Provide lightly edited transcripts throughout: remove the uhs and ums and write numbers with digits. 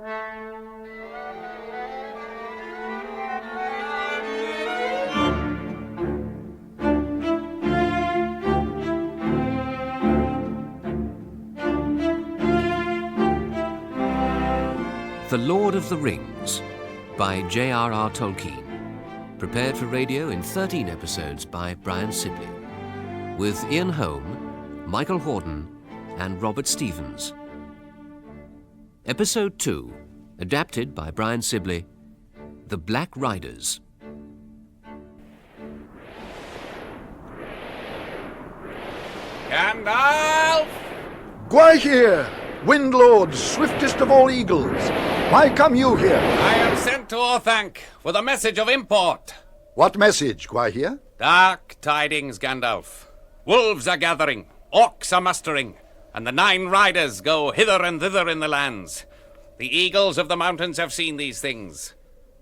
The Lord of the Rings by J.R.R. Tolkien. Prepared for radio in 13 episodes by Brian Sibley. With Ian Holm, Michael Hordern and Robert Stevens. Episode 2, adapted by Brian Sibley, The Black Riders. Gandalf! Gwaihir, Windlord, swiftest of all eagles, why come you here? I am sent to Orthanc with a message of import. What message, Gwaihir? Dark tidings, Gandalf. Wolves are gathering, orcs are mustering, and the 9 riders go hither and thither in the lands. The eagles of the mountains have seen these things,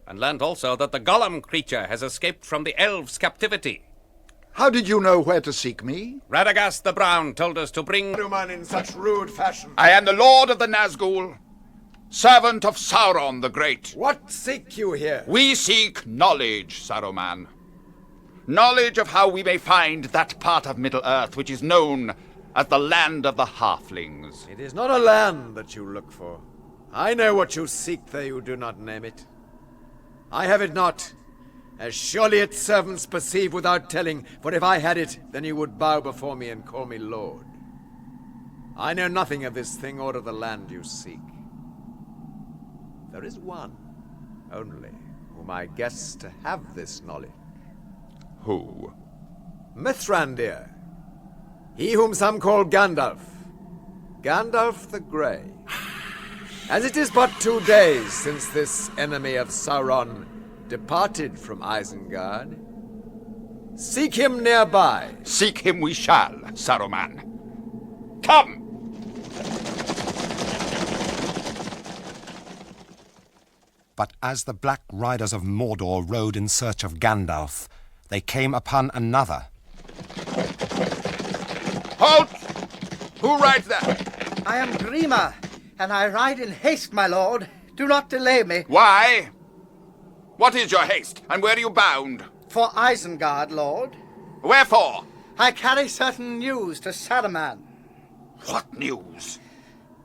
and learnt also that the Gollum creature has escaped from the elves' captivity. How did you know where to seek me? Radagast the Brown told us to bring Saruman in such rude fashion. I am the Lord of the Nazgûl, servant of Sauron the Great. What seek you here? We seek knowledge, Saruman. Knowledge of how we may find that part of Middle-earth which is known as the land of the halflings. It is not a land that you look for. I know what you seek, though you do not name it. I have it not, as surely its servants perceive without telling, for if I had it, then you would bow before me and call me Lord. I know nothing of this thing or of the land you seek. There is one, only, whom I guess to have this knowledge. Who? Mithrandir, he whom some call Gandalf. Gandalf the Grey. As it is but 2 days since this enemy of Sauron departed from Isengard, seek him nearby. Seek him we shall, Saruman. Come! But as the Black Riders of Mordor rode in search of Gandalf, they came upon another. Halt! Who rides there? I am Grima, and I ride in haste, my lord. Do not delay me. Why? What is your haste, and where are you bound? For Isengard, lord. Wherefore? I carry certain news to Saruman. What news?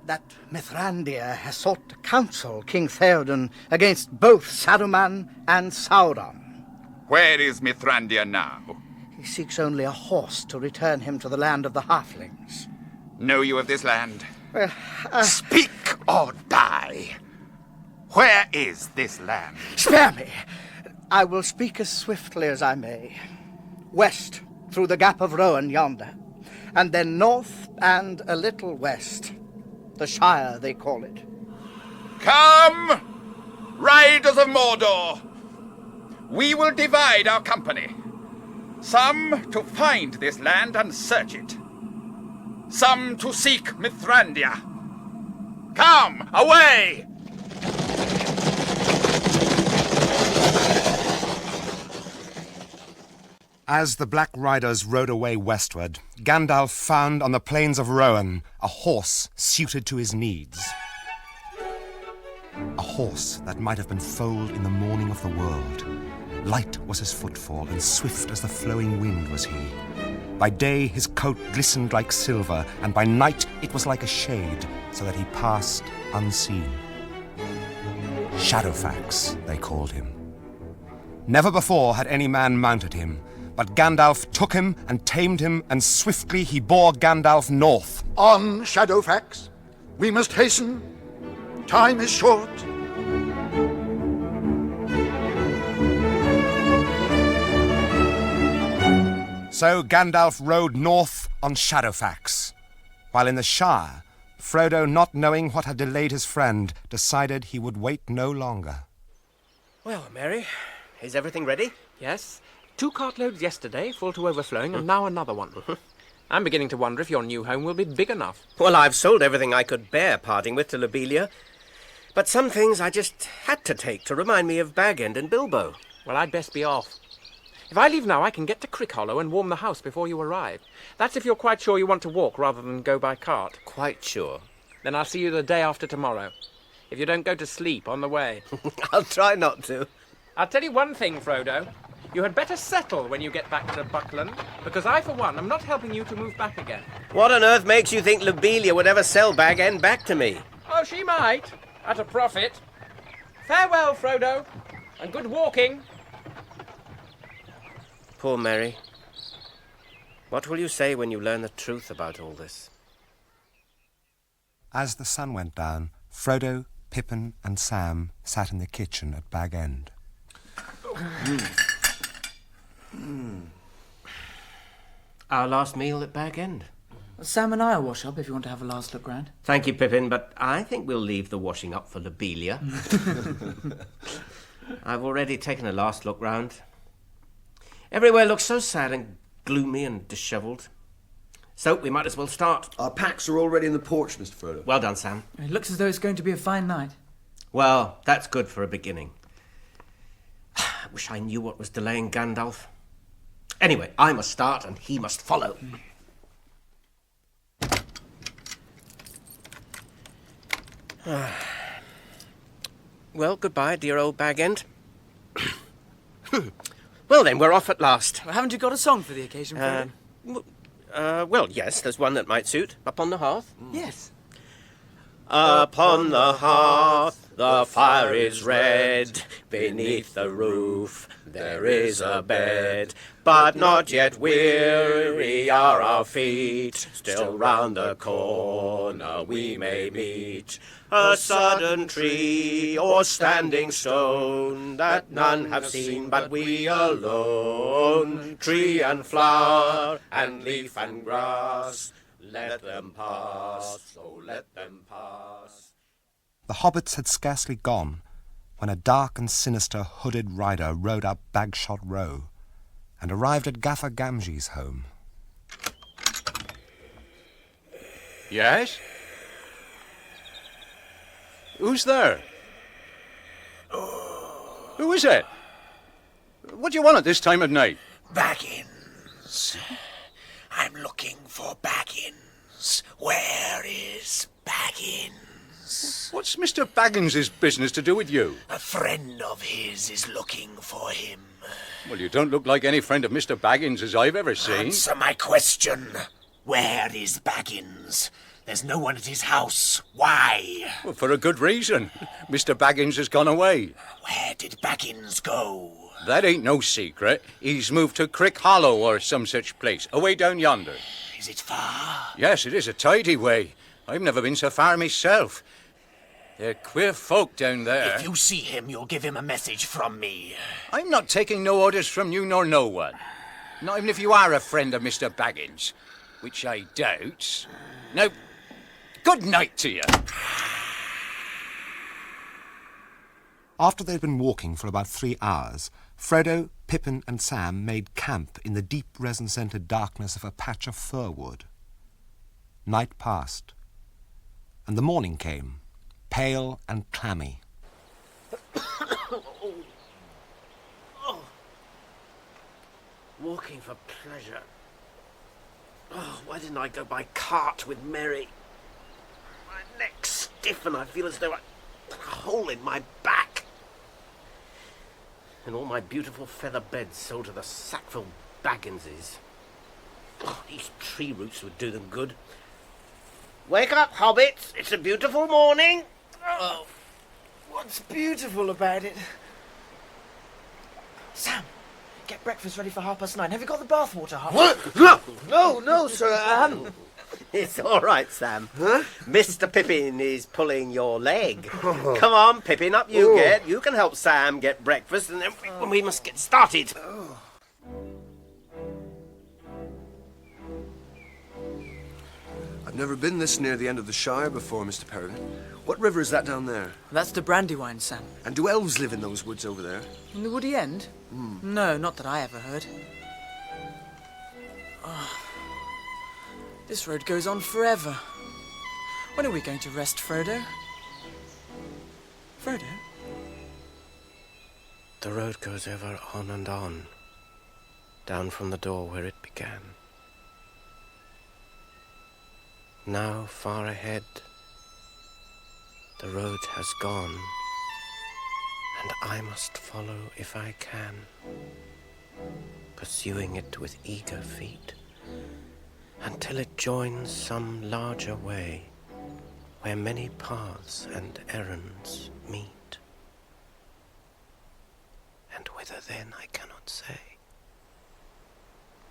That Mithrandir has sought to counsel King Theoden against both Saruman and Sauron. Where is Mithrandir now? He seeks only a horse to return him to the land of the halflings. Know you of this land? Well, Speak or die. Where is this land? Spare me. I will speak as swiftly as I may. West, through the gap of Rohan yonder, and then north and a little west. The Shire, they call it. Come, riders of Mordor. We will divide our company. Some to find this land and search it. Some to seek Mithrandir. Come, away! As the Black Riders rode away westward, Gandalf found on the plains of Rohan a horse suited to his needs. A horse that might have been foaled in the morning of the world. Light was his footfall, and swift as the flowing wind was he. By day his coat glistened like silver, and by night it was like a shade, so that he passed unseen. Shadowfax, they called him. Never before had any man mounted him, but Gandalf took him and tamed him, and swiftly he bore Gandalf north. On, Shadowfax. We must hasten. Time is short. So Gandalf rode north on Shadowfax, while in the Shire, Frodo, not knowing what had delayed his friend, decided he would wait no longer. Well, Mary, is everything ready? Yes. 2 cartloads yesterday, full to overflowing, and now another one. I'm beginning to wonder if your new home will be big enough. Well, I've sold everything I could bear parting with to Lobelia, but some things I just had to take to remind me of Bag End and Bilbo. Well, I'd best be off. If I leave now, I can get to Crick Hollow and warm the house before you arrive. That's if you're quite sure you want to walk rather than go by cart. Quite sure. Then I'll see you the day after tomorrow. if you don't go to sleep on the way. I'll try not to. I'll tell you one thing, Frodo. You had better settle when you get back to Buckland, because I, for one, am not helping you to move back again. What on earth makes you think Lobelia would ever sell Bag End back to me? Oh, she might, at a profit. Farewell, Frodo, and good walking. Poor Merry. What will you say when you learn the truth about all this? As the sun went down, Frodo, Pippin and Sam sat in the kitchen at Bag End. Our last meal at Bag End. Sam and I will wash up if you want to have a last look round. Thank you, Pippin, but I think we'll leave the washing up for Lobelia. I've already taken a last look round. Everywhere looks so sad and gloomy and dishevelled. So we might as well start. Our packs are already in the porch, Mr. Frodo. Well done, Sam. It looks as though it's going to be a fine night. Well, that's good for a beginning. I wish I knew what was delaying Gandalf. Anyway, I must start and he must follow. Well, goodbye, dear old Bag End. Well then, we're off at last. Well, haven't you got a song for the occasion, Frodo? Well, yes, there's one that might suit. Up on the hearth? Yes. Upon the hearth the fire is red, beneath the roof there is a bed, but not yet weary are our feet, still round the corner we may meet a sudden tree or standing stone that none have seen but we alone, tree and flower and leaf and grass. Let them pass, oh let them pass. The hobbits had scarcely gone when a dark and sinister hooded rider rode up Bagshot Row and arrived at Gaffer Gamgee's home. Yes? Who's there? Who is it? What do you want at this time of night? Baggins. I'm looking for Baggins. Where is Baggins? What's Mr. Baggins' business to do with you? A friend of his is looking for him. Well, you don't look like any friend of Mr. Baggins' I've ever seen. Answer my question. Where is Baggins? There's no one at his house. Why? Well, for a good reason. Mr. Baggins has gone away. Where did Baggins go? That ain't no secret. He's moved to Crick Hollow or some such place, away down yonder. Is it far? Yes, it is a tidy way. I've never been so far myself. They're queer folk down there. If you see him, you'll give him a message from me. I'm not taking no orders from you nor no one. Not even if you are a friend of Mr. Baggins, which I doubt. Now, good night to you. After they'd been walking for about 3 hours, Frodo, Pippin and Sam made camp in the deep resin-scented darkness of a patch of fir wood. Night passed, and the morning came, pale and clammy. Walking for pleasure. Oh, why didn't I go by cart with Merry? My neck's stiff and I feel as though I have a hole in my back. And all my beautiful feather beds sold to the Sackville Bagginses. Oh, these tree roots would do them good. Wake up, hobbits! It's a beautiful morning. Oh, what's beautiful about it? Sam, get breakfast ready for 9:30. Have you got the bathwater, Hop? What? No, sir, I haven't. It's all right, Sam. Huh? Mr. Pippin is pulling your leg. Come on, Pippin, up you get. You can help Sam get breakfast, and then we must get started. I've never been this near the end of the Shire before, Mr. Perilous. What river is that down there? That's the Brandywine, Sam. And do elves live in those woods over there? In the woody end? No, not that I ever heard. Oh, this road goes on forever. When are we going to rest, Frodo? Frodo? The road goes ever on and on, down from the door where it began. Now far ahead, The road has gone, and I must follow if I can, pursuing it with eager feet, until it joins some larger way, where many paths and errands meet. And whither then I cannot say.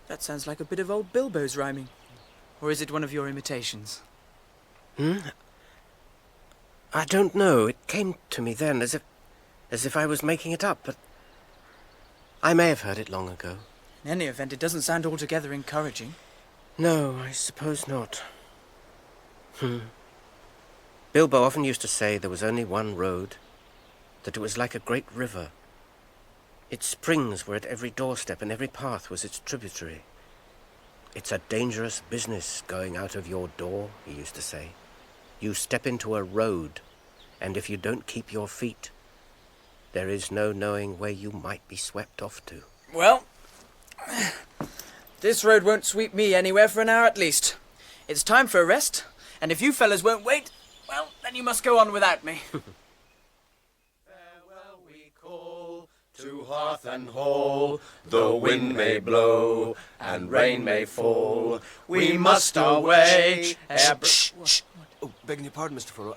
That sounds like a bit of old Bilbo's rhyming. Or is it one of your imitations? I don't know. It came to me then as if I was making it up, but I may have heard it long ago. In any event, it doesn't sound altogether encouraging. No, I suppose not. Bilbo often used to say there was only one road, that it was like a great river. Its springs were at every doorstep, and every path was its tributary. It's a dangerous business going out of your door, he used to say. You step into a road, and if you don't keep your feet, there is no knowing where you might be swept off to. Well, this road won't sweep me anywhere for an hour at least. It's time for a rest, and if you fellas won't wait, well, then you must go on without me. Farewell we call to hearth and hall. The wind may blow and rain may fall. We must away. Oh, begging your pardon, Mr. Frodo.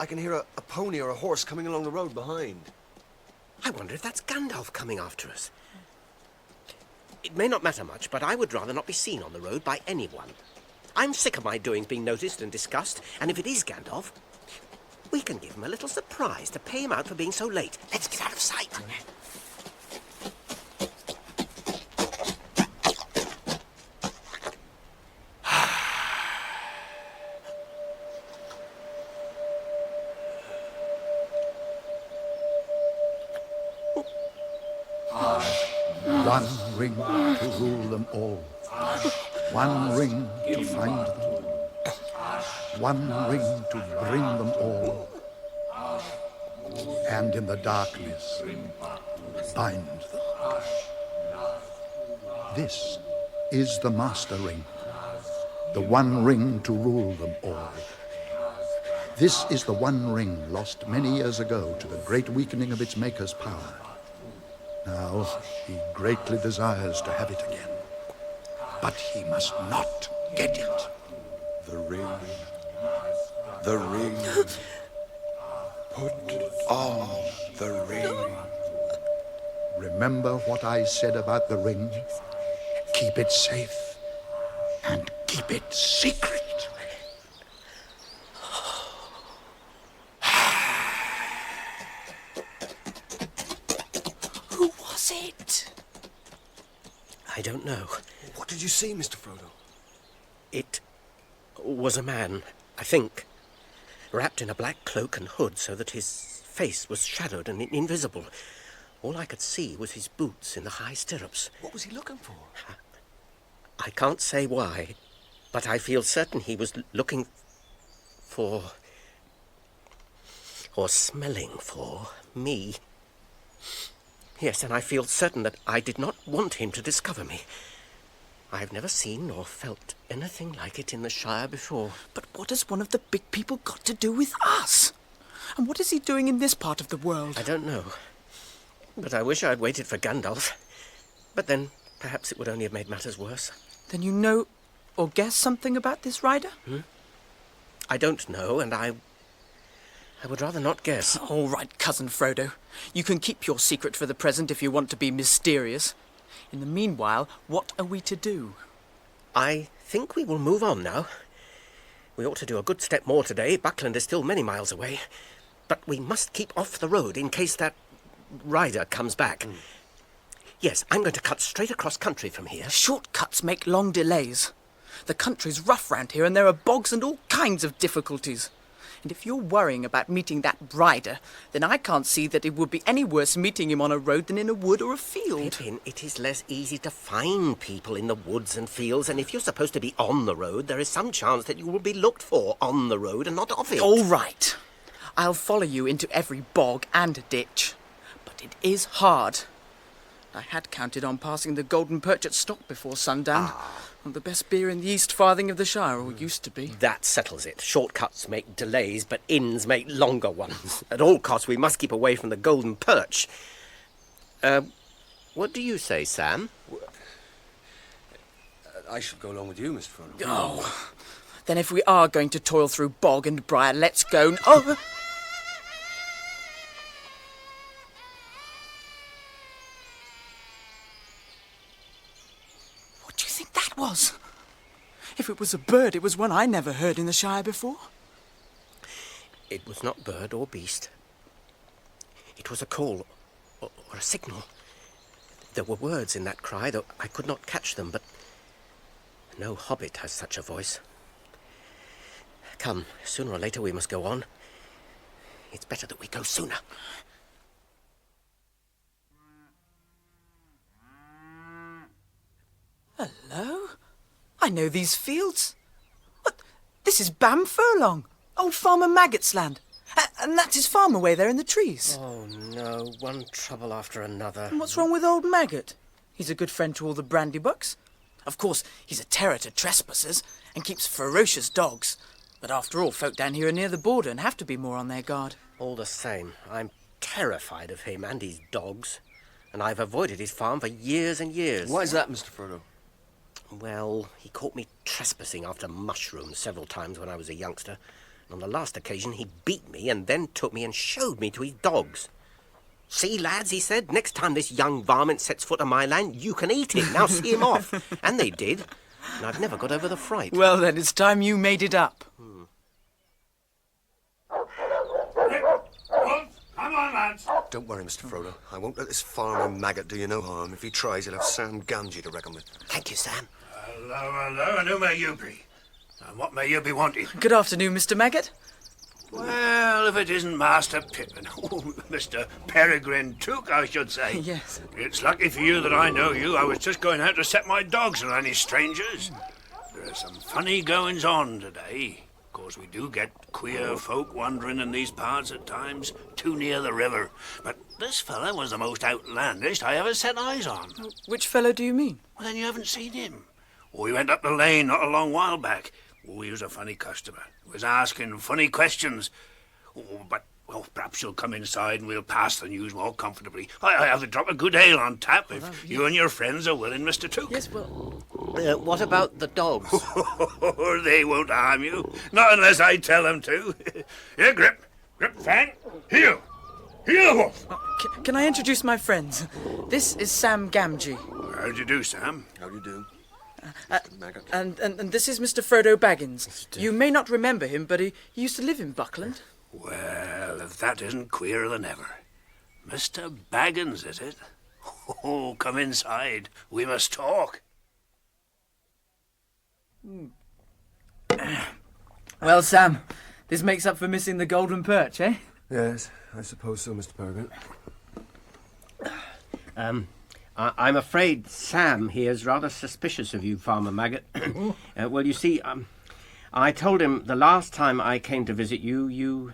I can hear a pony or a horse coming along the road behind. I wonder if that's Gandalf coming after us. It may not matter much, but I would rather not be seen on the road by anyone. I'm sick of my doings being noticed and discussed, and if it is Gandalf, we can give him a little surprise to pay him out for being so late. Let's get out of sight. One ring to rule them all. One ring to find them. One ring to bring them all. And in the darkness, bind them. This is the Master Ring, the one ring to rule them all. This is the one ring lost many years ago to the great weakening of its maker's power. Now he greatly desires to have it again, but he must not get it. The ring. The ring. Put on the ring. Remember what I said about the ring? Keep it safe and keep it secret. Who was it? I don't know. What did you see, Mr. Frodo? It was a man, I think, wrapped in a black cloak and hood so that his face was shadowed and invisible. All I could see was his boots in the high stirrups. What was he looking for? I can't say why, but I feel certain he was looking for, or smelling for, me. Yes, and I feel certain that I did not want him to discover me. I have never seen or felt anything like it in the Shire before. But what has one of the big people got to do with us? And what is he doing in this part of the world? I don't know. But I wish I had waited for Gandalf. But then, perhaps it would only have made matters worse. Then you know or guess something about this rider? I don't know, and I would rather not guess. All right, Cousin Frodo. You can keep your secret for the present if you want to be mysterious. In the meanwhile, what are we to do? I think we will move on now. We ought to do a good step more today. Buckland is still many miles away. But we must keep off the road in case that rider comes back. Yes, I'm going to cut straight across country from here. Shortcuts make long delays. The country's rough round here, and there are bogs and all kinds of difficulties. And if you're worrying about meeting that rider, then I can't see that it would be any worse meeting him on a road than in a wood or a field. Pippin, it is less easy to find people in the woods and fields, and if you're supposed to be on the road, there is some chance that you will be looked for on the road and not off it. All right. I'll follow you into every bog and ditch. But it is hard. I had counted on passing the Golden Perch at stock before sundown. Well, the best beer in the East Farthing of the Shire, or used to be. That settles it. Shortcuts make delays, but inns make longer ones. At all costs, we must keep away from the Golden Perch. What do you say, Sam? I should go along with you, Mr. Frodo. Oh, then if we are going to toil through bog and briar, let's go. Oh! What do you think that was? If it was a bird, it was one I never heard in the Shire before. It was not bird or beast. It was a call, or a signal. There were words in that cry, though I could not catch them, but no hobbit has such a voice. Come, sooner or later we must go on. It's better that we go sooner. Hello? I know these fields. What? This is Bam Furlong, old Farmer Maggot's land. And that's his farm away there in the trees. Oh, no. One trouble after another. And what's wrong with old Maggot? He's a good friend to all the brandybucks. Of course, he's a terror to trespassers and keeps ferocious dogs. But after all, folk down here are near the border and have to be more on their guard. All the same, I'm terrified of him and his dogs. And I've avoided his farm for years and years. Why is that, Mr. Frodo? Well, he caught me trespassing after mushrooms several times when I was a youngster. And on the last occasion, he beat me and then took me and showed me to his dogs. See, lads, he said, next time this young varmint sets foot on my land, you can eat him. Now see him off. And they did. And I've never got over the fright. Well, then, it's time you made it up. Come on, lads. Don't worry, Mr. Frodo. I won't let this farmer Maggot do you no harm. If he tries, he'll have Sam Gamgee to reckon with. Thank you, Sam. Hello, and who may you be? And what may you be wanting? Good afternoon, Mr. Maggot. Well, if it isn't Master Pippin, Mr. Peregrine Took, I should say. Yes. It's lucky for you that I know you. I was just going out to set my dogs on any strangers. There are some funny goings on today. Of course, we do get queer folk wandering in these parts at times, too near the river. But this fella was the most outlandish I ever set eyes on. Which fellow do you mean? Well, then you haven't seen him. Oh, he went up the lane not a long while back. Oh, he was a funny customer. He was asking funny questions. Oh, but, well, perhaps you'll come inside and we'll pass the news more comfortably. I have a drop of good ale on tap if you and your friends are willing, Mr. Took. Yes, well... what about the dogs? They won't harm you. Not unless I tell them to. Here, Grip. Grip, Fang. Here. Here, Wolf. Can I introduce my friends? This is Sam Gamgee. How do you do, Sam? How do you do? And this is Mr. Frodo Baggins. You may not remember him, but he used to live in Buckland. Well, if that isn't queerer than ever. Mr. Baggins, is it? Oh, come inside. We must talk. Well, Sam, this makes up for missing the Golden Perch, eh? Yes, I suppose so, Mr. Peregrine. I'm afraid Sam here is rather suspicious of you, Farmer Maggot. Well, you see, I told him the last time I came to visit you, you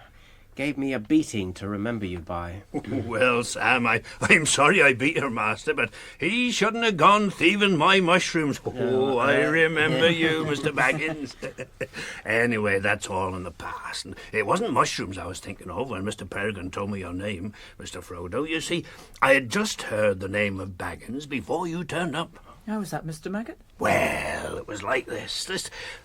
gave me a beating to remember you by. Well, Sam, I'm sorry I beat your master, but he shouldn't have gone thieving my mushrooms. Oh, I remember you, Mr. Baggins. Anyway, that's all in the past. And it wasn't mushrooms I was thinking of when Mr. Peregrine told me your name, Mr. Frodo. You see, I had just heard the name of Baggins before you turned up. How was that, Mr. Maggot? Well, it was like this.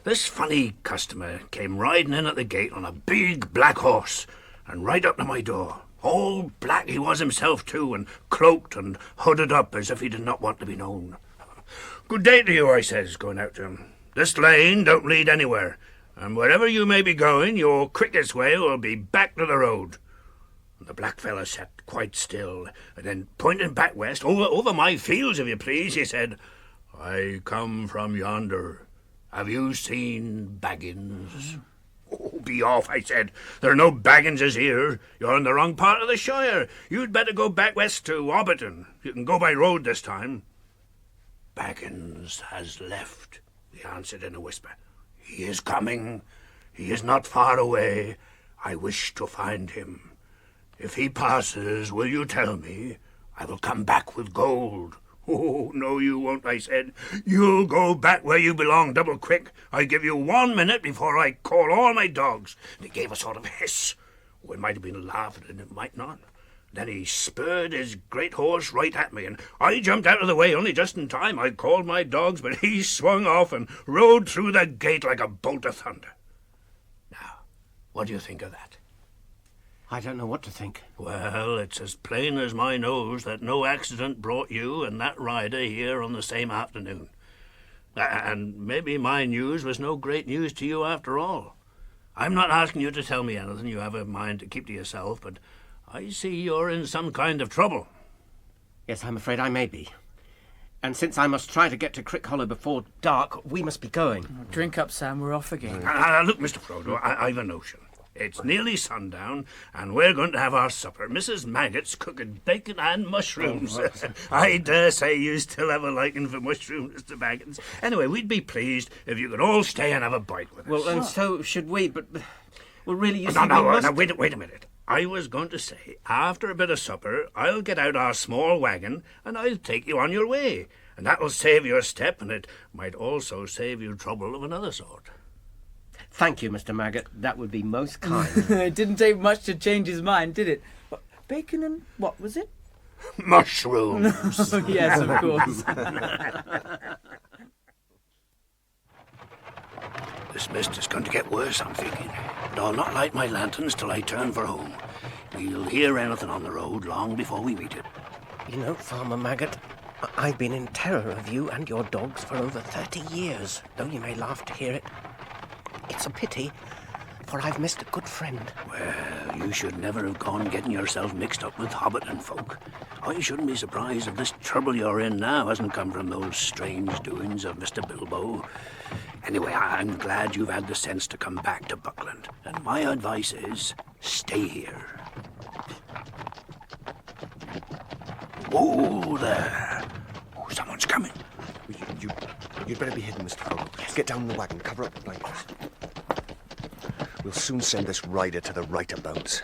This funny customer came riding in at the gate on a big black horse and right up to my door. All black he was himself, too, and cloaked and hooded up as if he did not want to be known. Good day to you, I says, going out to him. This lane don't lead anywhere, and wherever you may be going, your quickest way will be back to the road. And the black fellow sat quite still, and then pointing back west, over my fields, if you please, he said, I come from yonder. Have you seen Baggins? Oh, be off, I said. There are no Bagginses here. You're in the wrong part of the Shire. You'd better go back west to Hobbiton. You can go by road this time. Baggins has left, he answered in a whisper. He is coming. He is not far away. I wish to find him. If he passes, will you tell me? I will come back with gold. Oh, no, you won't, I said. You'll go back where you belong, double quick. I give you 1 minute before I call all my dogs. And he gave a sort of hiss. Oh, it might have been laughing, and it might not. Then he spurred his great horse right at me, and I jumped out of the way only just in time. I called my dogs, but he swung off and rode through the gate like a bolt of thunder. Now, what do you think of that? I don't know what to think. Well, it's as plain as my nose that no accident brought you and that rider here on the same afternoon. And maybe my news was no great news to you after all. I'm not asking you to tell me anything you have a mind to keep to yourself, but I see you're in some kind of trouble. Yes, I'm afraid I may be. And since I must try to get to Crick Hollow before dark, we must be going. Drink up, Sam. We're off again. Look, Mr. Frodo, I've a notion. It's nearly sundown, and we're going to have our supper. Mrs. Maggot's cooking bacon and mushrooms. I dare say you still have a liking for mushrooms, Mr. Baggins. Anyway, we'd be pleased if you could all stay and have a bite with us. Well, and so should we, but... Well, really, you see, No, wait a minute. I was going to say, after a bit of supper, I'll get out our small wagon, and I'll take you on your way. And that'll save you a step, and it might also save you trouble of another sort. Thank you, Mr. Maggot. That would be most kind. It didn't take much to change his mind, did it? What, bacon and what was it? Mushrooms. Yes, of course. This mist is going to get worse, I'm thinking. But I'll not light my lanterns till I turn for home. We'll hear anything on the road long before we meet it. You know, Farmer Maggot, I've been in terror of you and your dogs for over 30 years, though you may laugh to hear it. It's a pity, for I've missed a good friend. Well, you should never have gone getting yourself mixed up with Hobbiton folk. I shouldn't be surprised if this trouble you're in now hasn't come from those strange doings of Mr. Bilbo. Anyway, I'm glad you've had the sense to come back to Buckland. And my advice is, stay here. Whoa there. Oh, someone's coming. You'd better be hidden, Mr. Frodo. Yes. Get down in the wagon, cover up the blankets. We'll soon send this rider to the right abouts.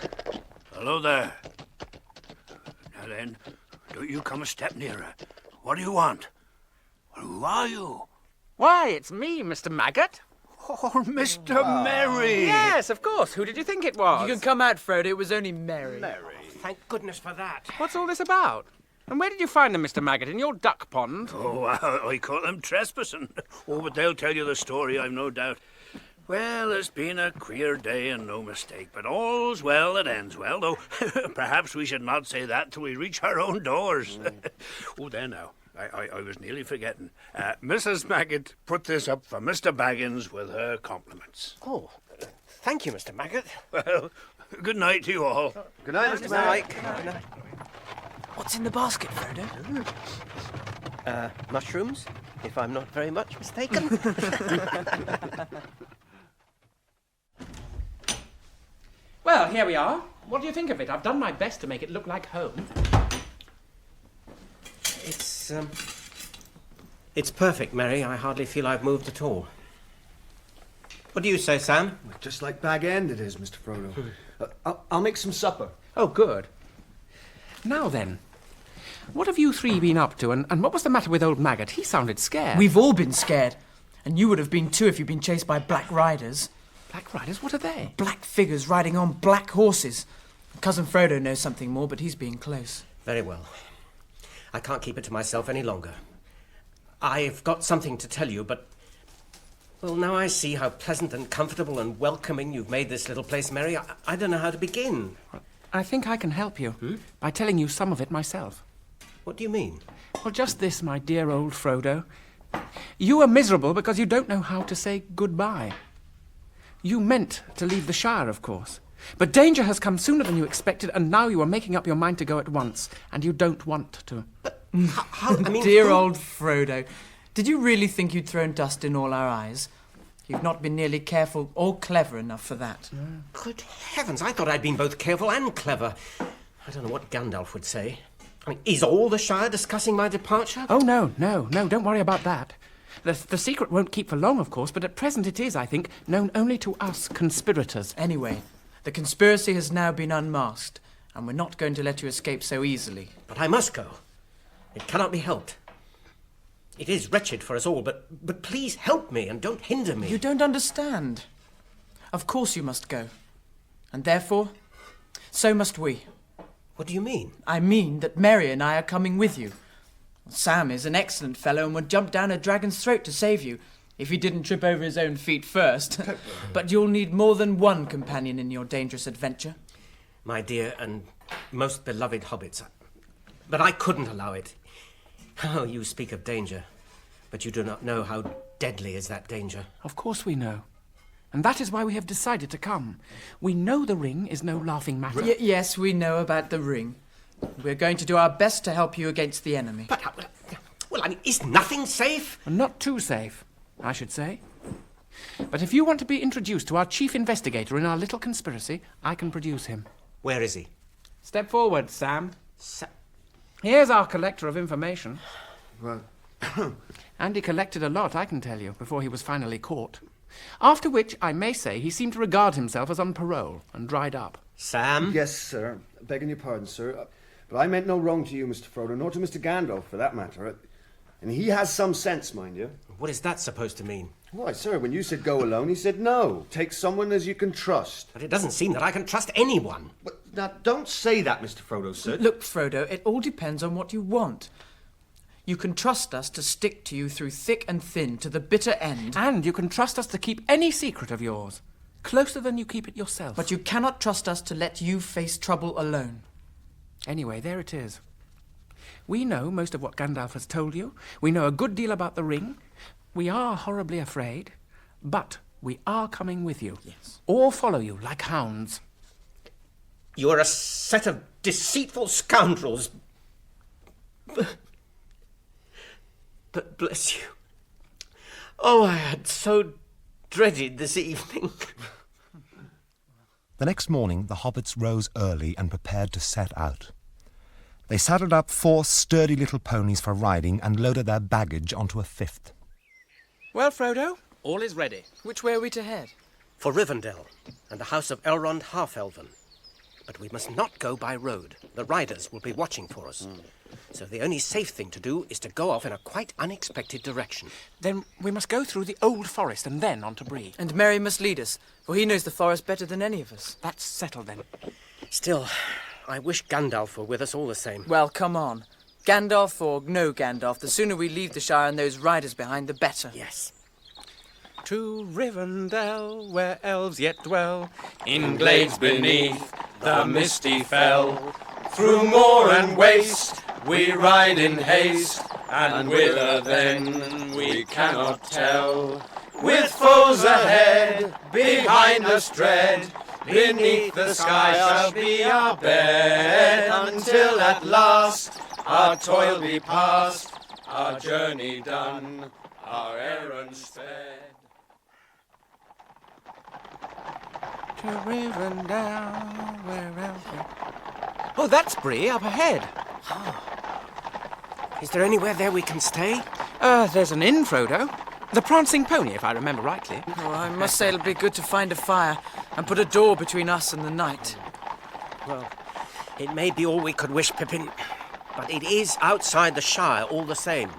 Hello there. Now then, don't you come a step nearer. What do you want? Who are you? Why, it's me, Mr. Maggot. Oh, Mr. Merry! Yes, of course. Who did you think it was? You can come out, Frodo. It was only Mary. Thank goodness for that. What's all this about? And where did you find them, Mr. Maggot? In your duck pond? Oh, I call them trespassing. Oh, but they'll tell you the story, I've no doubt. Well, it's been a queer day and no mistake, but all's well that ends well, though perhaps we should not say that till we reach our own doors. Oh, there now. I was nearly forgetting. Mrs. Maggot put this up for Mr. Baggins with her compliments. Oh, thank you, Mr. Maggot. Well, good night to you all. Good night, Mr. Maggot. Good night. What's in the basket, Frodo? Mushrooms, if I'm not very much mistaken. Well, here we are. What do you think of it? I've done my best to make it look like home. It's perfect, Mary. I hardly feel I've moved at all. What do you say, Sam? Just like Bag End it is, Mr. Frodo. I'll make some supper. Oh, good. Now then, what have you three been up to, and what was the matter with old Maggot? He sounded scared. We've all been scared. And you would have been too if you'd been chased by black riders. Black riders? What are they? Black figures riding on black horses. Cousin Frodo knows something more, but he's being close. Very well. I can't keep it to myself any longer. I've got something to tell you, but... Well, now I see how pleasant and comfortable and welcoming you've made this little place, Mary. I don't know how to begin. I think I can help you by telling you some of it myself. What do you mean? Well, just this, my dear old Frodo. You are miserable because you don't know how to say goodbye. You meant to leave the Shire, of course. But danger has come sooner than you expected, and now you are making up your mind to go at once, and you don't want to. But how, I mean... Dear old Frodo, did you really think you'd thrown dust in all our eyes? You've not been nearly careful or clever enough for that. Good heavens, I thought I'd been both careful and clever. I don't know what Gandalf would say. I mean, is all the Shire discussing my departure? Oh, no, don't worry about that. The secret won't keep for long, of course, but at present it is, I think, known only to us conspirators. Anyway, the conspiracy has now been unmasked, And we're not going to let you escape so easily. But I must go. It cannot be helped. It is wretched for us all, but please help me and don't hinder me. You don't understand. Of course you must go. And therefore, so must we. What do you mean? I mean that Mary and I are coming with you. Sam is an excellent fellow and would jump down a dragon's throat to save you, if he didn't trip over his own feet first. But you'll need more than one companion in your dangerous adventure. My dear and most beloved hobbits. But I couldn't allow it. Oh, you speak of danger, but you do not know how deadly is that danger. Of course we know. And that is why we have decided to come. We know the ring is no laughing matter. Yes, we know about the ring. We're going to do our best to help you against the enemy. But, well, I mean, is nothing safe? Not too safe, I should say. But if you want to be introduced to our chief investigator in our little conspiracy, I can produce him. Where is he? Step forward, Sam. Here's our collector of information. Well... And he collected a lot, I can tell you, before he was finally caught. After which, I may say, he seemed to regard himself as on parole and dried up. Sam? Yes, sir. Begging your pardon, sir. But I meant no wrong to you, Mr. Frodo, nor to Mr. Gandalf, for that matter. And he has some sense, mind you. What is that supposed to mean? Why, sir, when you said go alone, he said no. Take someone as you can trust. But it doesn't seem that I can trust anyone. But now, don't say that, Mr. Frodo, sir. Look, Frodo, it all depends on what you want. You can trust us to stick to you through thick and thin to the bitter end. And you can trust us to keep any secret of yours, closer than you keep it yourself. But you cannot trust us to let you face trouble alone. Anyway, there it is. We know most of what Gandalf has told you. We know a good deal about the ring. We are horribly afraid, but we are coming with you. Yes. Or follow you like hounds. You are a set of deceitful scoundrels. But bless you. Oh, I had so dreaded this evening. The next morning, the hobbits rose early and prepared to set out. They saddled up 4 sturdy little ponies for riding and loaded their baggage onto a 5th. Well, Frodo, all is ready. Which way are we to head? For Rivendell and the house of Elrond Half-Elven. But we must not go by road. The riders will be watching for us. So the only safe thing to do is to go off in a quite unexpected direction. Then we must go through the old forest and then on to Bree. And Merry must lead us, for he knows the forest better than any of us. That's settled then. Still, I wish Gandalf were with us all the same. Well, come on. Gandalf or no Gandalf, the sooner we leave the Shire and those riders behind, the better. Yes. To Rivendell, where elves yet dwell, in glades beneath the misty fell, through moor and waste we ride in haste, and whither then we cannot tell. With foes ahead, behind us dread, beneath the sky shall be our bed, until at last our toil be past, our journey done, our errand sped. To Rivendell, where elves... Oh, that's Bree, up ahead. Is there anywhere there we can stay? There's an inn, Frodo. The Prancing Pony, if I remember rightly. Oh, I must say it'll be good to find a fire and put a door between us and the night. Well, it may be all we could wish, Pippin, but it is outside the Shire all the same.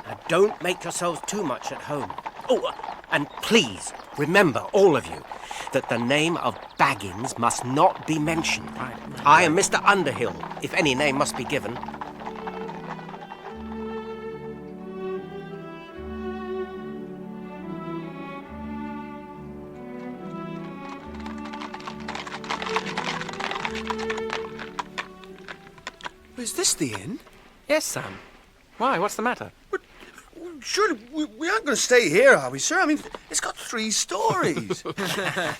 Now, don't make yourselves too much at home. Oh, and please, remember, all of you, that the name of Baggins must not be mentioned. I am Mr. Underhill, if any name must be given. Is this the inn? Yes, Sam. Why, what's the matter? But surely we aren't going to stay here, are we, sir? I mean, it's got 3 stories.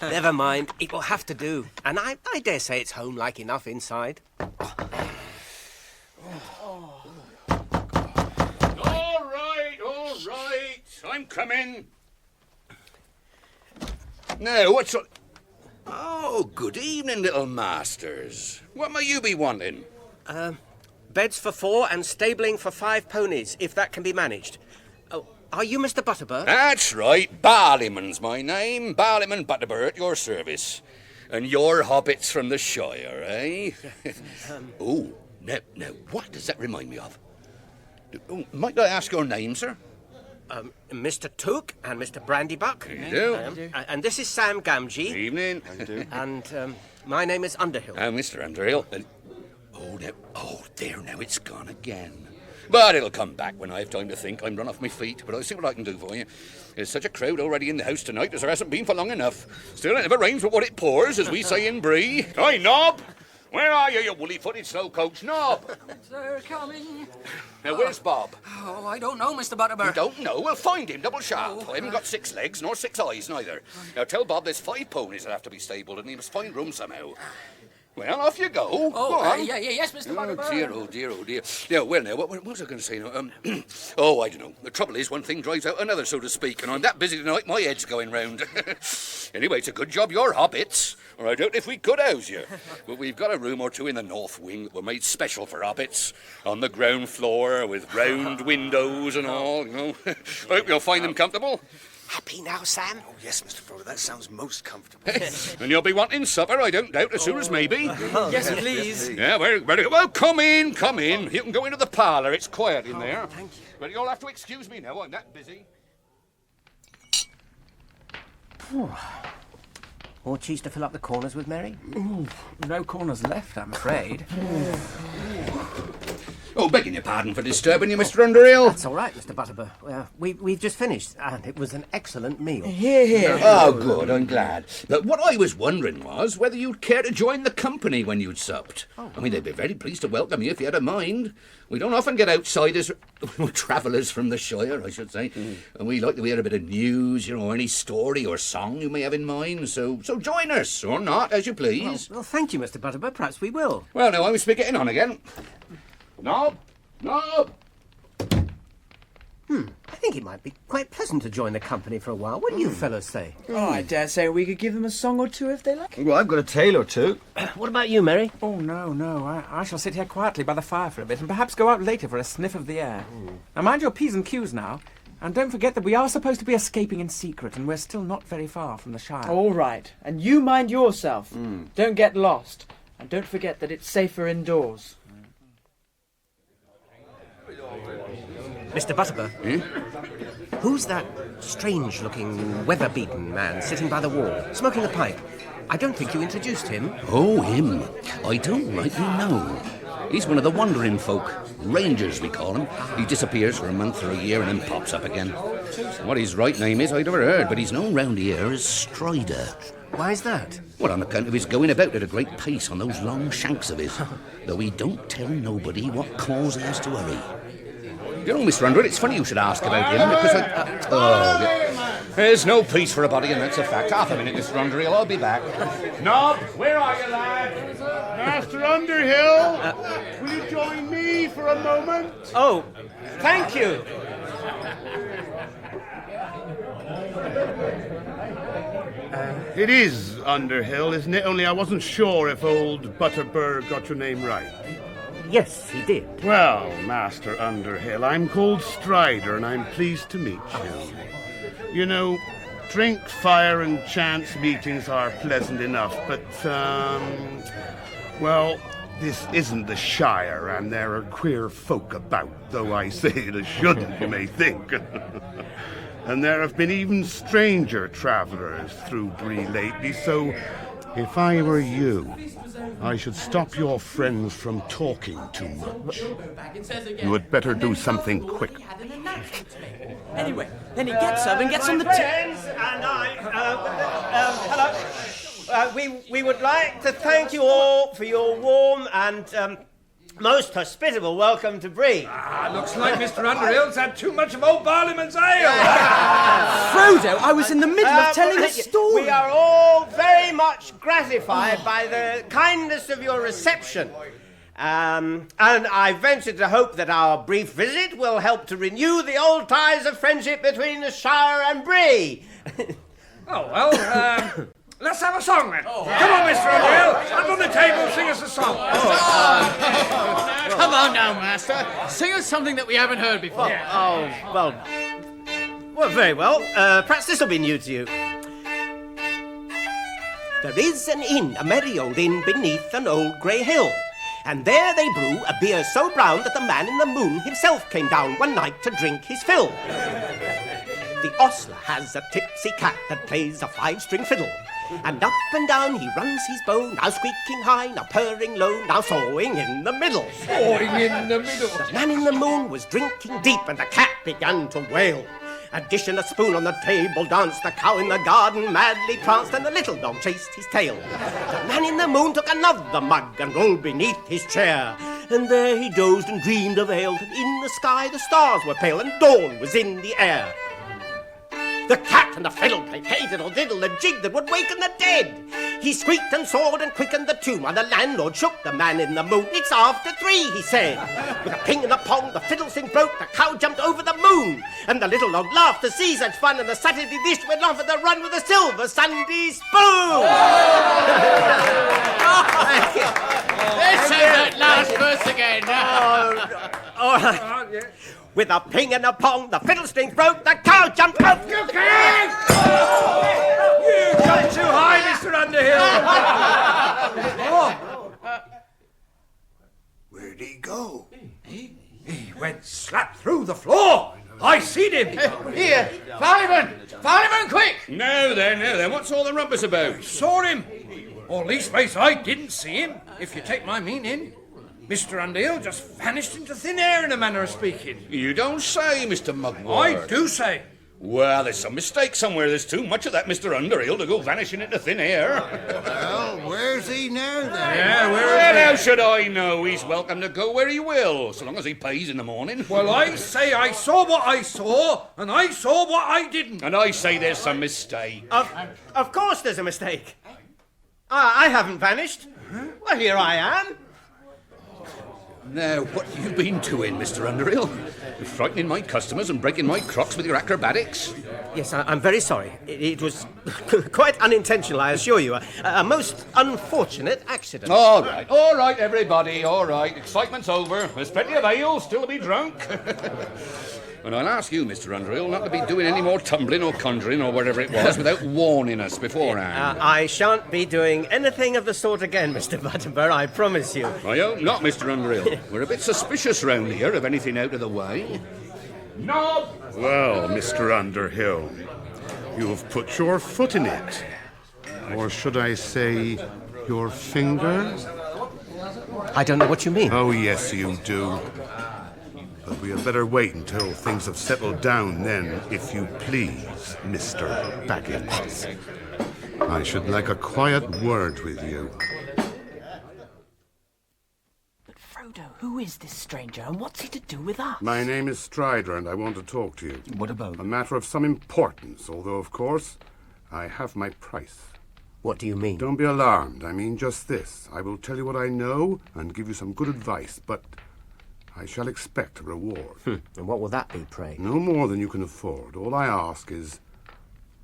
Never mind, it will have to do. And I dare say it's home-like enough inside. All right, I'm coming. Now, what's... Oh, good evening, little masters. What may you be wanting? Beds for 4 and stabling for 5 ponies, if that can be managed. Oh, are you Mr. Butterbur? That's right. Barleyman's my name. Barleyman Butterbur at your service. And you're hobbits from the Shire, eh? Oh, now, what does that remind me of? Might I ask your name, sir? Mr. Took and Mr. Brandybuck. How you do? And this is Sam Gamgee. Evening. How you do? And my name is Underhill. Mr. Underhill. There now, it's gone again. But it'll come back when I have time to think. I'm run off my feet, but I'll see what I can do for you. There's such a crowd already in the house tonight as there hasn't been for long enough. Still, it never rains but what it pours, as we say in Bree. Hi, Nob! Where are you woolly-footed slowcoach, Nob? They're coming. Now, where's Bob? Oh, I don't know, Mr. Butterbur. You don't know? Well, find him, double sharp. I haven't got 6 legs, nor 6 eyes, neither. Now, tell Bob there's 5 ponies that have to be stabled, and he must find room somehow. Well, off you go. Oh, go on. yes, Mr. Butterbur. Oh, dear. Now, what was I going to say now? I don't know. The trouble is, one thing drives out another, so to speak, and I'm that busy tonight, my head's going round. Anyway, it's a good job you're hobbits, or I don't know if we could house you. But we've got a room or two in the north wing that were made special for hobbits, on the ground floor, with round windows and all, you know. I hope you'll find them comfortable. Happy now, Sam? Oh, yes, Mr. Frodo, that sounds most comfortable. And you'll be wanting supper, I don't doubt, as soon as maybe. Yes, please. Yeah, very good. Well, come in. You can go into the parlour. It's quiet in there. Thank you. But you'll have to excuse me now. I'm that busy. More cheese to fill up the corners with, Mary? Ooh, no corners left, I'm afraid. Oh, begging your pardon for disturbing you, Mr. Underhill. That's all right, Mr. Butterbur. We've just finished, and it was an excellent meal. Here. Oh, good, I'm glad. But what I was wondering was whether you'd care to join the company when you'd supped. I mean, they'd be very pleased to welcome you if you had a mind. We don't often get outsiders, travellers from the Shire, I should say. And we like to hear a bit of news, any story or song you may have in mind. So join us, or not, as you please. Well, thank you, Mr. Butterbur. Perhaps we will. Well, now, I must be getting on again. Nob! I think it might be quite pleasant to join the company for a while. What do you fellows say? Oh, I dare say we could give them a song or two if they like. Well, I've got a tale or two. What about you, Mary? Oh, no. I shall sit here quietly by the fire for a bit and perhaps go out later for a sniff of the air. Now, mind your P's and Q's now. And don't forget that we are supposed to be escaping in secret, and we're still not very far from the Shire. All right. And you mind yourself. Don't get lost. And don't forget that it's safer indoors. Mr. Butterbur? Who's that strange-looking, weather-beaten man sitting by the wall, smoking a pipe? I don't think you introduced him. Oh, him. I don't rightly know. He's one of the wandering folk. Rangers, we call him. He disappears for a month or a year and then pops up again. What his right name is, I'd never heard, but he's known round here as Strider. Why's that? Well, on account of his going about at a great pace on those long shanks of his. Though he don't tell nobody what cause he has to hurry. You know, Mr. Underwood, it's funny you should ask about him, because there's no peace for a body, and that's a fact. Half a minute, Mr. Underhill, I'll be back. Nob, where are you, lad? Master Underhill, will you join me for a moment? Oh, thank you. It is Underhill, isn't it? Only I wasn't sure if old Butterbur got your name right. Yes, he did. Well, Master Underhill, I'm called Strider, and I'm pleased to meet you. You know, drink, fire, and chance meetings are pleasant enough, but, well, this isn't the Shire, and there are queer folk about, though I say it shouldn't, you may think. And there have been even stranger travellers through Bree lately, so if I were you, I should stop your friends from talking too much. You had better do something quick. Anyway, then he gets up and gets on the hello. We would like to thank you all for your warm and most hospitable welcome to Bree. Looks like Mr. Underhill's had too much of old Barleyman's ale. Frodo, I was in the middle of telling a story. We are all very much gratified by the kindness of your reception. And I venture to hope that our brief visit will help to renew the old ties of friendship between the Shire and Bree. Let's have a song then. Come on, Mr. Underhill. Up on the table, sing us a song. Come on now, Master. Sing us something that we haven't heard before. Well, very well. Perhaps this will be new to you. There is an inn, a merry old inn, beneath an old grey hill. And there they brew a beer so brown that the man in the moon himself came down one night to drink his fill. The ostler has a tipsy cat that plays a 5-string fiddle. And up and down he runs his bow, now squeaking high, now purring low, now sawing in the middle. Sawing in the middle. The man in the moon was drinking deep, and the cat began to wail. A dish and a spoon on the table danced, the cow in the garden madly pranced, and the little dog chased his tail. The man in the moon took another mug and rolled beneath his chair. And there he dozed and dreamed of ale, and in the sky the stars were pale, and dawn was in the air. The cat and the fiddle played hey diddle diddle, a jig that would waken the dead. He squeaked and sawed and quickened the tune, while the landlord shook the man in the moon. It's after 3, he said. With a ping and a pong, the fiddle string broke, the cow jumped over the moon. And the little dog laughed to see such fun, and the Saturday dish went off at the run with a silver Sunday spoon. Let's say that last verse again. All right. With a ping and a pong, the fiddle strings broke, the cow jumped up. You jumped too high, Mr. Underhill. Where'd he go? He went slap through the floor. I seen him. Here, Fireman, quick! Now then, what's all the rumpus about? Saw him. Or leastways, I didn't see him, if you take my meaning. Mr. Underhill just vanished into thin air, in a manner of speaking. You don't say, Mr. Mugwort. I do say. Well, there's some mistake somewhere. There's too much of that Mr. Underhill to go vanishing into thin air. Well, where's he now, then? Yeah, where is Well, he? how should I know? He's welcome to go where he will, so long as he pays in the morning. Well, I say I saw what I saw, and I saw what I didn't. And I say there's some mistake. Of course there's a mistake. I haven't vanished. Well, here I am. Now, what have you been doing, Mr. Underhill? You're frightening my customers and breaking my crocks with your acrobatics. Yes, I'm very sorry. It was quite unintentional, I assure you. A most unfortunate accident. All right, everybody, all right. Excitement's over. There's plenty of ale still to be drunk. And I'll ask you, Mr. Underhill, not to be doing any more tumbling or conjuring or whatever it was without warning us beforehand. I shan't be doing anything of the sort again, Mr. Butterbur, I promise you. I hope not, Mr. Underhill. We're a bit suspicious round here of anything out of the way. No. Well, Mr. Underhill, you have put your foot in it. Or should I say, your finger? I don't know what you mean. Oh, yes, you do. But we had better wait until things have settled down then, if you please, Mr. Baggins. I should like a quiet word with you. But Frodo, who is this stranger, and what's he to do with us? My name is Strider, and I want to talk to you. What about? A matter of some importance, although, of course, I have my price. What do you mean? Don't be alarmed. I mean just this. I will tell you what I know and give you some good advice, but I shall expect a reward. And what will that be, pray? No more than you can afford. All I ask is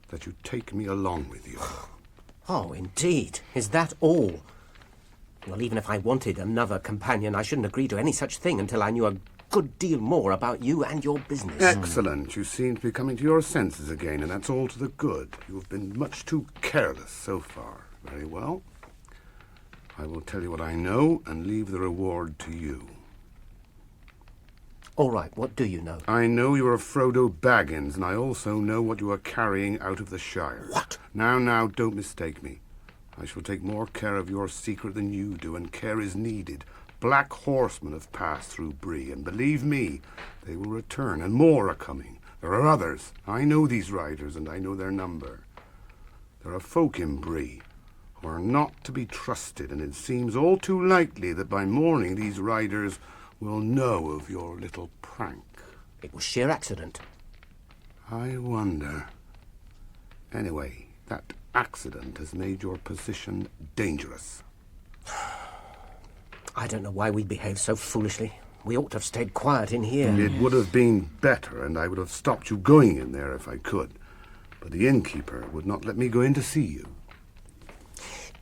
that you take me along with you. Oh, indeed. Is that all? Well, even if I wanted another companion, I shouldn't agree to any such thing until I knew a good deal more about you and your business. Excellent. You seem to be coming to your senses again, and that's all to the good. You have been much too careless so far. Very well. I will tell you what I know and leave the reward to you. All right, what do you know? I know you are Frodo Baggins, and I also know what you are carrying out of the Shire. What? Now, don't mistake me. I shall take more care of your secret than you do, and care is needed. Black horsemen have passed through Bree, and believe me, they will return, and more are coming. There are others. I know these riders, and I know their number. There are folk in Bree who are not to be trusted, and it seems all too likely that by morning these riders will know of your little prank. It was sheer accident. I wonder. Anyway, that accident has made your position dangerous. I don't know why we behaved so foolishly. We ought to have stayed quiet in here. It would have been better, and I would have stopped you going in there if I could. But the innkeeper would not let me go in to see you.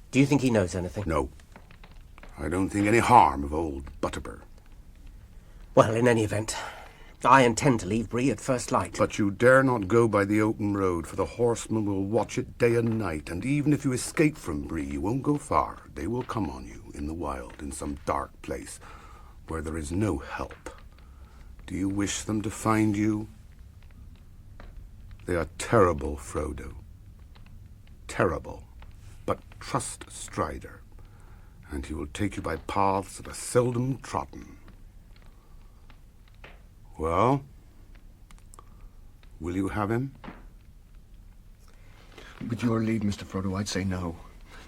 Do you think he knows anything? No. I don't think any harm of old Butterbur. Well, in any event, I intend to leave Bree at first light. But you dare not go by the open road, for the horsemen will watch it day and night, and even if you escape from Bree, you won't go far. They will come on you in the wild, in some dark place, where there is no help. Do you wish them to find you? They are terrible, Frodo. Terrible. But trust Strider, and he will take you by paths that are seldom trodden. Well, will you have him? With your leave, Mr. Frodo, I'd say no.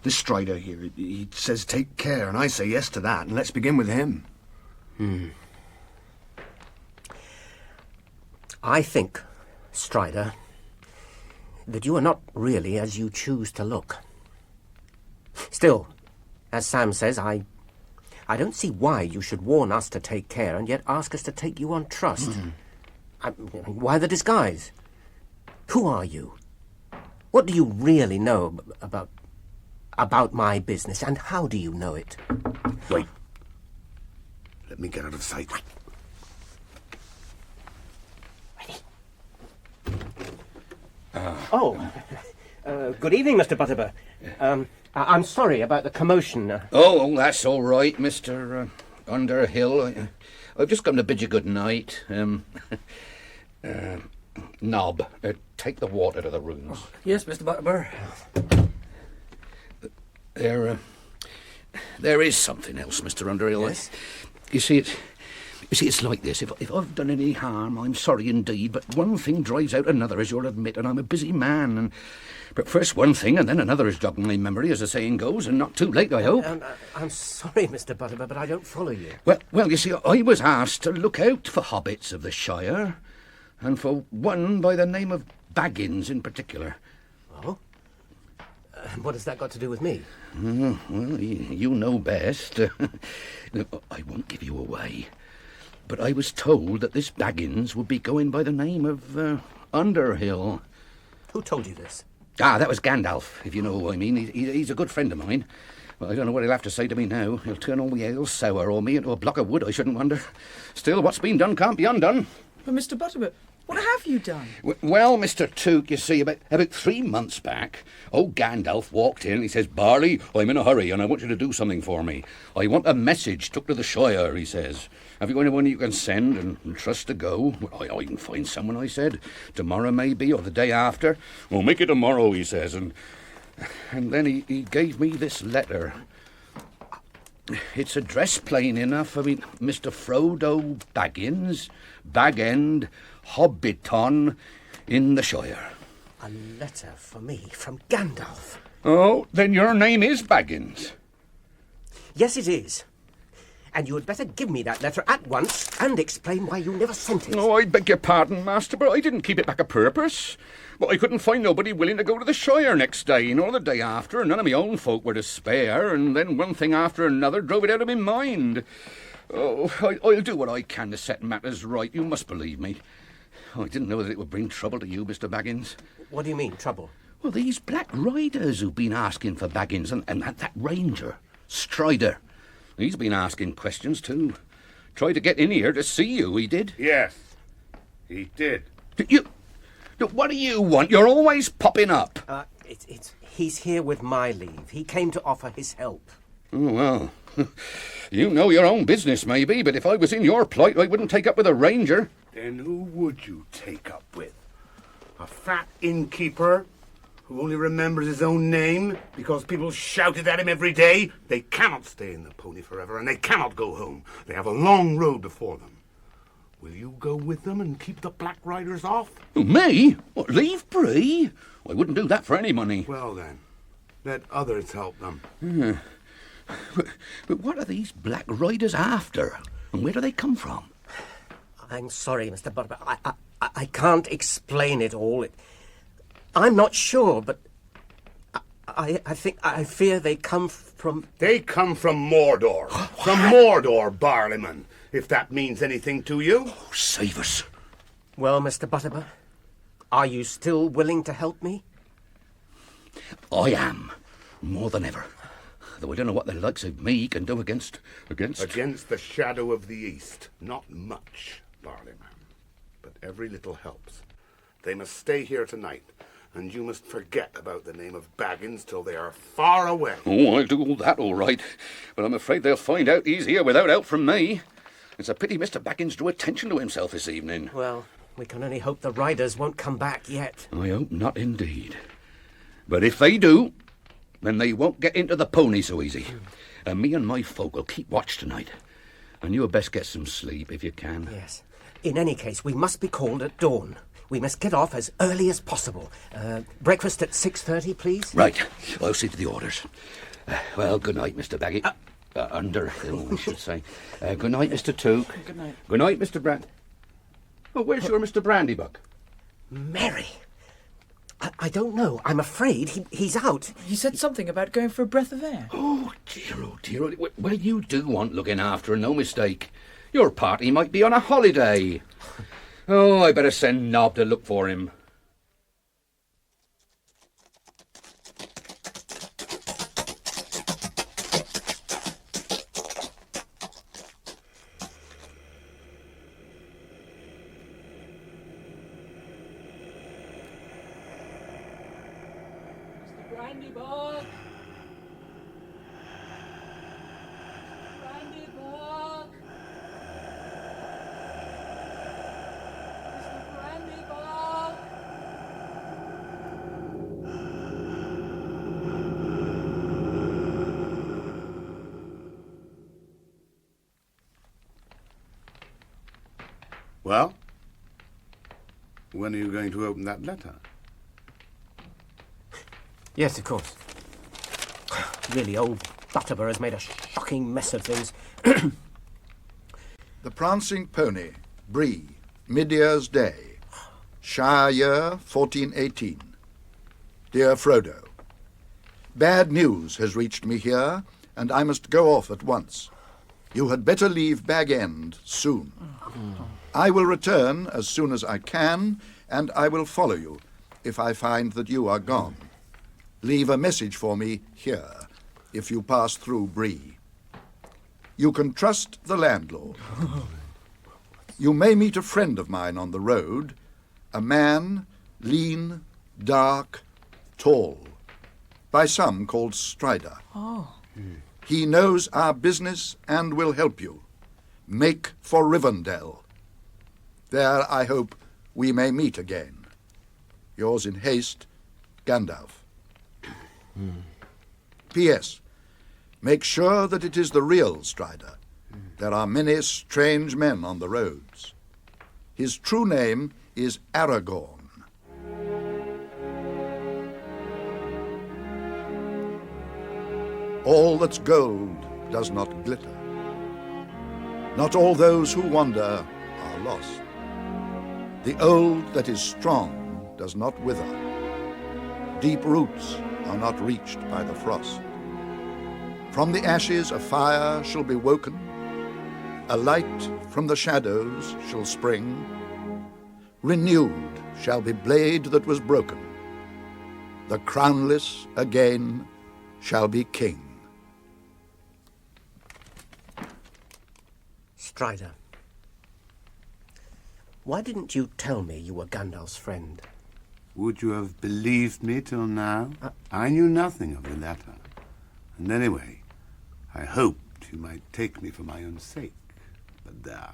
This Strider here, he says take care, and I say yes to that, and let's begin with him. I think, Strider, that you are not really as you choose to look. Still, as Sam says, I don't see why you should warn us to take care and yet ask us to take you on trust. Why the disguise? Who are you? What do you really know about my business, and how do you know it? Wait. Let me get out of sight. Good evening, Mr. Butterbur. I'm sorry about the commotion. Oh, that's all right, Mr. Underhill. I've just come to bid you good night. Knob, take the water to the rooms. Yes, Mr. Butterbur. There is something else, Mr. Underhill. Yes? You see, it's like this. If I've done any harm, I'm sorry indeed, but one thing drives out another, as you'll admit, and I'm a busy man. But first one thing, and then another is jogged in my memory, as the saying goes, and not too late, I hope. I'm sorry, Mr. Butterbur, but I don't follow you. Well, you see, I was asked to look out for hobbits of the Shire, and for one by the name of Baggins in particular. Oh? What has that got to do with me? Well, you know best. Look, I won't give you away. But I was told that this Baggins would be going by the name of Underhill. Who told you this? That was Gandalf, if you know who I mean. He's a good friend of mine. Well, I don't know what he'll have to say to me now. He'll turn all the ale sour or me into a block of wood, I shouldn't wonder. Still, what's been done can't be undone. But Mr. Butterbur, what have you done? Well, Mr. Took, you see, about 3 months back, old Gandalf walked in and he says, "Barley, I'm in a hurry and I want you to do something for me. I want a message took to the Shire," he says. "Have you anyone you can send and trust to go?" "I can find someone," I said. "Tomorrow maybe, or the day after." "Well, make it tomorrow," he says. And then he gave me this letter. It's addressed plain enough. I mean, Mr. Frodo Baggins, Bag End, Hobbiton, in the Shire. A letter for me from Gandalf. Oh, then your name is Baggins. Yes, it is. And you had better give me that letter at once and explain why you never sent it. Oh, I beg your pardon, Master, but I didn't keep it back a purpose. But I couldn't find nobody willing to go to the Shire next day, nor the day after, and none of my own folk were to spare, and then one thing after another drove it out of my mind. Oh, I'll do what I can to set matters right, you must believe me. I didn't know that it would bring trouble to you, Mr. Baggins. What do you mean, trouble? Well, these black riders who've been asking for Baggins, and that ranger, Strider. He's been asking questions, too. Tried to get in here to see you, he did. Yes, he did. What do you want? You're always popping up. He's here with my leave. He came to offer his help. Oh, well, you know your own business, maybe, but if I was in your plight, I wouldn't take up with a ranger. Then who would you take up with? A fat innkeeper who only remembers his own name because people shout it at him every day? They cannot stay in the pony forever, and they cannot go home. They have a long road before them. Will you go with them and keep the Black Riders off? Me? What, leave Bree? I wouldn't do that for any money. Well, then, let others help them. But what are these Black Riders after? And where do they come from? I'm sorry, Mr. Butterbur. I can't explain it all. I'm not sure, but I fear they come from... They come from Mordor. From Mordor, Barleyman, if that means anything to you. Oh, save us. Well, Mr. Butterbur, are you still willing to help me? I am, more than ever. Though I don't know what the likes of me can do against... Against the shadow of the East. Not much, Barleyman. but every little helps. They must stay here tonight, and you must forget about the name of Baggins till they are far away. Oh, I'll do all that all right, but I'm afraid they'll find out he's here without help from me. It's a pity Mr. Baggins drew attention to himself this evening. Well, we can only hope the riders won't come back yet. I hope not indeed. But if they do, then they won't get into the pony so easy. And me and my folk will keep watch tonight. And you had best get some sleep if you can. Yes. In any case, we must be called at dawn. We must get off as early as possible. Breakfast at 6:30, please. Right. I'll see to the orders. Well, good night, Mr. Baggett. I should say. Good night, Mr. Took. Good night. Good night, Mr. Brand. Oh, where's your Mr. Brandybuck? Mary. I don't know. I'm afraid he's out. He said something about going for a breath of air. Oh, dear. Well, you do want looking after, no mistake. Your party might be on a holiday. Oh, I better send Nob to look for him. Well, when are you going to open that letter? Yes, of course. Really, old Butterbur has made a shocking mess of things. The Prancing Pony, Bree, Mid-Year's Day, Shire year 1418. Dear Frodo, bad news has reached me here, and I must go off at once. You had better leave Bag End soon. I will return as soon as I can, and I will follow you if I find that you are gone. Leave a message for me here if you pass through Bree. You can trust the landlord. You may meet a friend of mine on the road, a man, lean, dark, tall, by some called Strider. Oh. He knows our business and will help you. Make for Rivendell. There, I hope, we may meet again. Yours in haste, Gandalf. P.S. Make sure that it is the real Strider. There are many strange men on the roads. His true name is Aragorn. All that's gold does not glitter. Not all those who wander are lost. The old that is strong does not wither. Deep roots are not reached by the frost. From the ashes a fire shall be woken. A light from the shadows shall spring. Renewed shall be blade that was broken. The crownless again shall be king. Strider, why didn't you tell me you were Gandalf's friend? Would you have believed me till now? I knew nothing of the letter. And anyway, I hoped you might take me for my own sake. But there.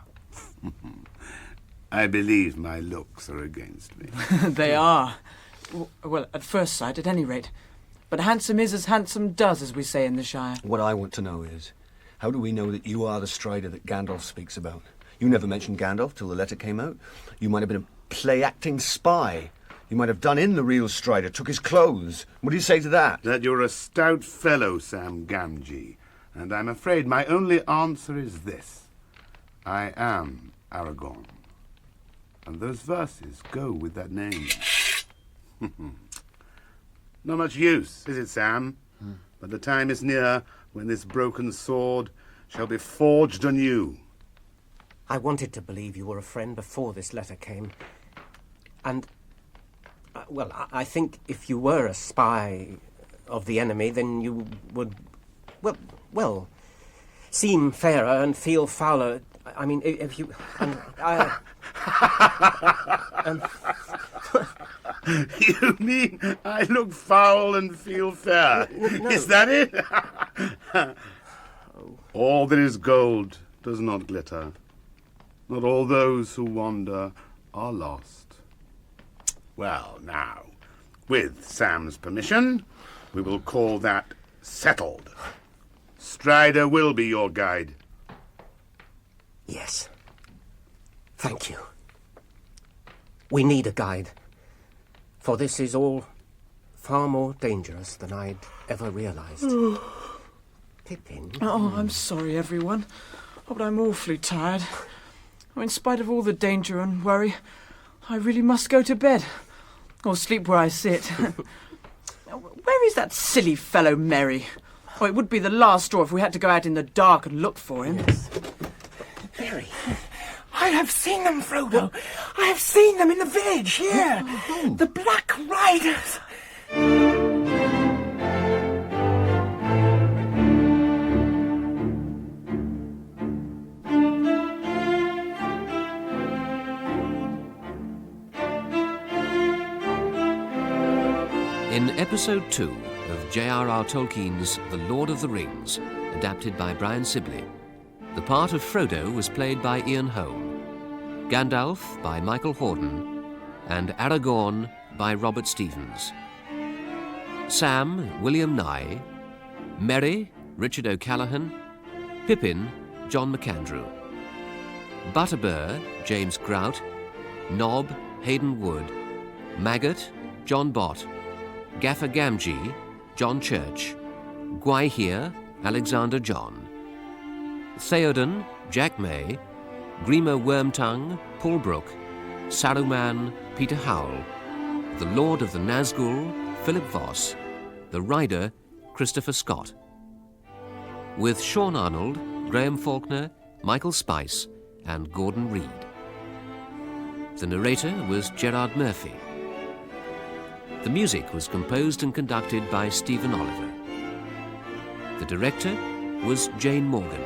I believe my looks are against me. They are. Well, at first sight, at any rate. But handsome is as handsome does, as we say in the Shire. What I want to know is, how do we know that you are the Strider that Gandalf speaks about? You never mentioned Gandalf till the letter came out. You might have been a play-acting spy. You might have done in the real Strider, took his clothes. What do you say to that? That you're a stout fellow, Sam Gamgee. And I'm afraid my only answer is this. I am Aragorn. And those verses go with that name. Not much use, is it, Sam? But the time is near when this broken sword shall be forged anew. I wanted to believe you were a friend before this letter came. And, well, I think if you were a spy of the enemy, then you would, well, seem fairer and feel fouler. I mean, if you... You mean I look foul and feel fair? No. Is that it? All that is gold does not glitter. Not all those who wander are lost. Well, now, with Sam's permission, we will call that settled. Strider will be your guide. Yes. Thank you. We need a guide. For this is all far more dangerous than I'd ever realized. Pippin? Oh, I'm sorry, everyone. Oh, but I'm awfully tired. Oh, in spite of all the danger and worry, I really must go to bed. Or sleep where I sit. Where is that silly fellow Merry? Oh, it would be the last straw if we had to go out in the dark and look for him. Yes. Merry. I have seen them, Frodo. I have seen them in the village here. The Black Riders. In Episode 2 of J.R.R. Tolkien's The Lord of the Rings, adapted by Brian Sibley, the part of Frodo was played by Ian Holm, Gandalf by Michael Hordern, and Aragorn by Robert Stevens. Sam, William Nye, Merry, Richard O'Callaghan, Pippin, John McAndrew, Butterbur, James Grout, Nob, Hayden Wood, Maggot, John Bott, Gaffer Gamgee, John Church, Gwaihir, Alexander John, Theoden, Jack May, Grima Wormtongue, Paul Brooke, Saruman, Peter Howell, the Lord of the Nazgûl, Philip Voss, the Rider, Christopher Scott, with Sean Arnold, Graham Faulkner, Michael Spice, and Gordon Reed. The narrator was Gerard Murphy. The music was composed and conducted by Stephen Oliver. The director was Jane Morgan.